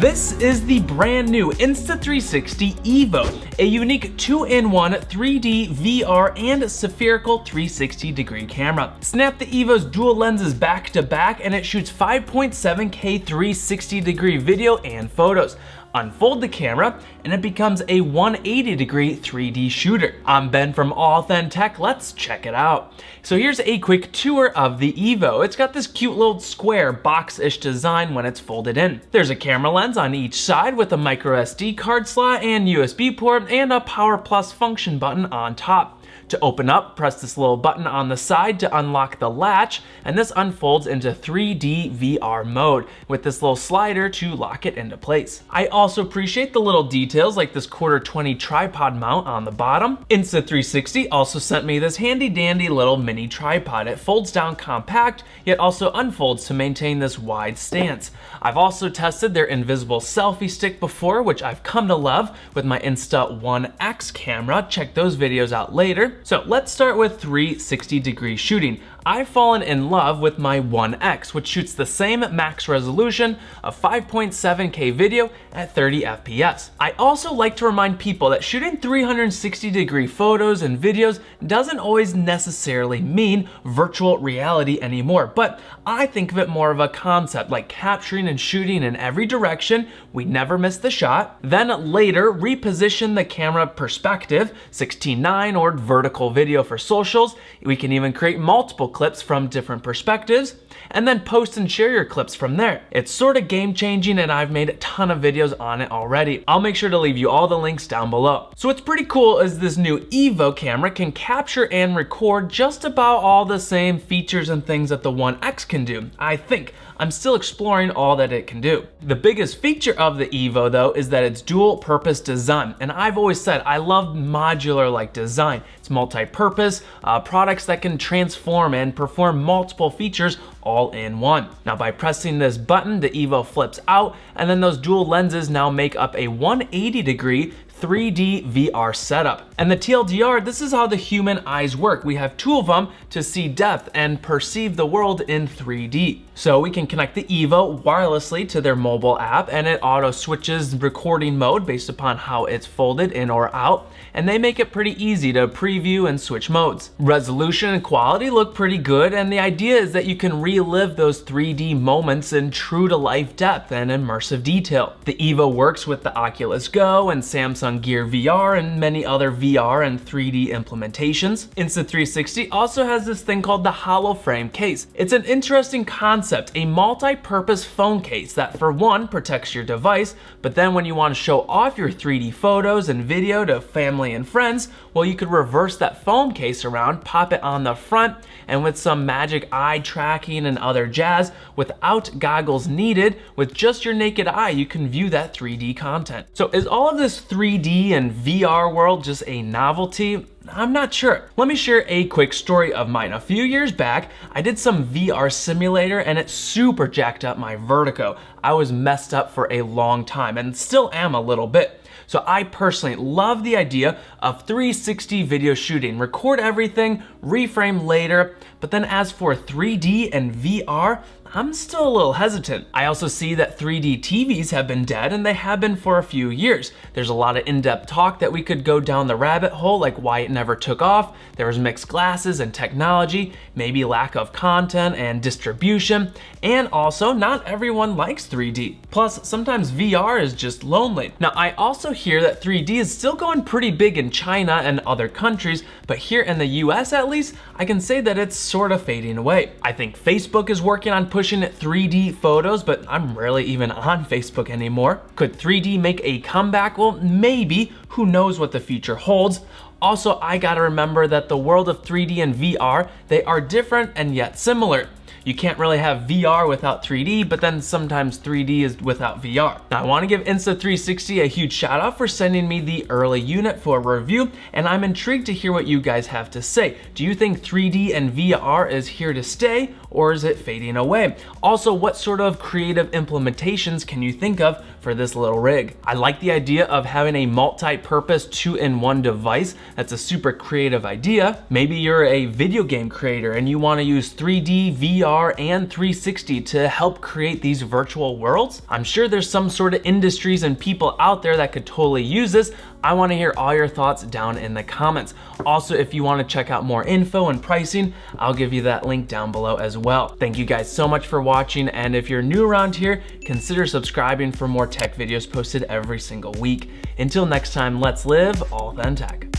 This is the brand new Insta360 EVO, a unique 2-in-1 3D VR and spherical 360-degree camera. Snap the EVO's dual lenses back to back and it shoots 5.7K 360-degree video and photos. Unfold the camera and it becomes a 180-degree 3D shooter. I'm Ben from AuthenTech, let's check it out. So here's a quick tour of the EVO. It's got this cute little square box-ish design when it's folded in. There's a camera lens on each side with a micro SD card slot and USB port and a power plus function button on top. To open up, press this little button on the side to unlock the latch, and this unfolds into 3D VR mode with this little slider to lock it into place. I also appreciate the little details like this 1/4-20 tripod mount on the bottom. Insta360 also sent me this handy dandy little mini tripod. It folds down compact, yet also unfolds to maintain this wide stance. I've also tested their invisible selfie stick before, which I've come to love with my Insta1X camera. Check those videos out later. So let's start with 360-degree shooting. I've fallen in love with my 1X, which shoots the same max resolution of 5.7K video at 30 FPS. I also like to remind people that shooting 360-degree photos and videos doesn't always necessarily mean virtual reality anymore, but I think of it more of a concept, like capturing and shooting in every direction. We never miss the shot. Then later, reposition the camera perspective, 16:9 or vertical video for socials. We can even create multiple clips from different perspectives, and then post and share your clips from there. It's sort of game changing and I've made a ton of videos on it already. I'll make sure to leave you all the links down below. So what's pretty cool is this new EVO camera can capture and record just about all the same features and things that the 1X can do, I think. I'm still exploring all that it can do. The biggest feature of the EVO though is that it's dual purpose design, and I've always said I love modular like design. It's multi-purpose, products that can transform and perform multiple features all in one. Now by pressing this button, the EVO flips out and then those dual lenses now make up a 180-degree 3D VR setup. And the TLDR, this is how the human eyes work. We have two of them to see depth and perceive the world in 3D. So we can connect the EVO wirelessly to their mobile app and it auto switches recording mode based upon how it's folded in or out. And they make it pretty easy to preview and switch modes. Resolution and quality look pretty good, and the idea is that you can relive those 3D moments in true to life depth and immersive detail. The EVO works with the Oculus Go and Samsung Gear VR and many other VR and 3D implementations. Insta360 also has this thing called the hollow frame case. It's an interesting concept, a multi-purpose phone case that for one protects your device, but then when you want to show off your 3D photos and video to family and friends, well, you could reverse that phone case around, pop it on the front, and with some magic eye tracking and other jazz, without goggles needed, with just your naked eye, you can view that 3D content. So is all of this 3D and VR world just a novelty? I'm not sure. Let me share a quick story of mine. A few years back, I did some VR simulator and it super jacked up my vertigo. I was messed up for a long time and still am a little bit. So I personally love the idea of 360 video shooting, record everything, reframe later, but then as for 3D and VR, I'm still a little hesitant. I also see that 3D TVs have been dead and they have been for a few years. There's a lot of in-depth talk that we could go down the rabbit hole, like why it never took off. There was mixed glasses and technology, maybe lack of content and distribution, and also not everyone likes 3D. Plus, sometimes VR is just lonely. Now, I also hear that 3D is still going pretty big in China and other countries, but here in the US at least, I can say that it's sort of fading away. I think Facebook is working on pushing 3D photos, but I'm rarely even on Facebook anymore. Could 3D make a comeback? Well, maybe. Who knows what the future holds? Also, I gotta remember that the world of 3D and VR, they are different and yet similar. You can't really have VR without 3D, but then sometimes 3D is without VR. Now, I wanna give Insta360 a huge shout out for sending me the early unit for a review, and I'm intrigued to hear what you guys have to say. Do you think 3D and VR is here to stay, or is it fading away? Also, what sort of creative implementations can you think of for this little rig? I like the idea of having a multi-purpose 2-in-1 device. That's a super creative idea. Maybe you're a video game creator and you want to use 3D, VR, and 360 to help create these virtual worlds. I'm sure there's some sort of industries and people out there that could totally use this. I want to hear all your thoughts down in the comments. Also, if you want to check out more info and pricing, I'll give you that link down below as well. Thank you guys so much for watching, and if you're new around here, consider subscribing for more tech videos posted every single week. Until next time, let's live AuthenTech.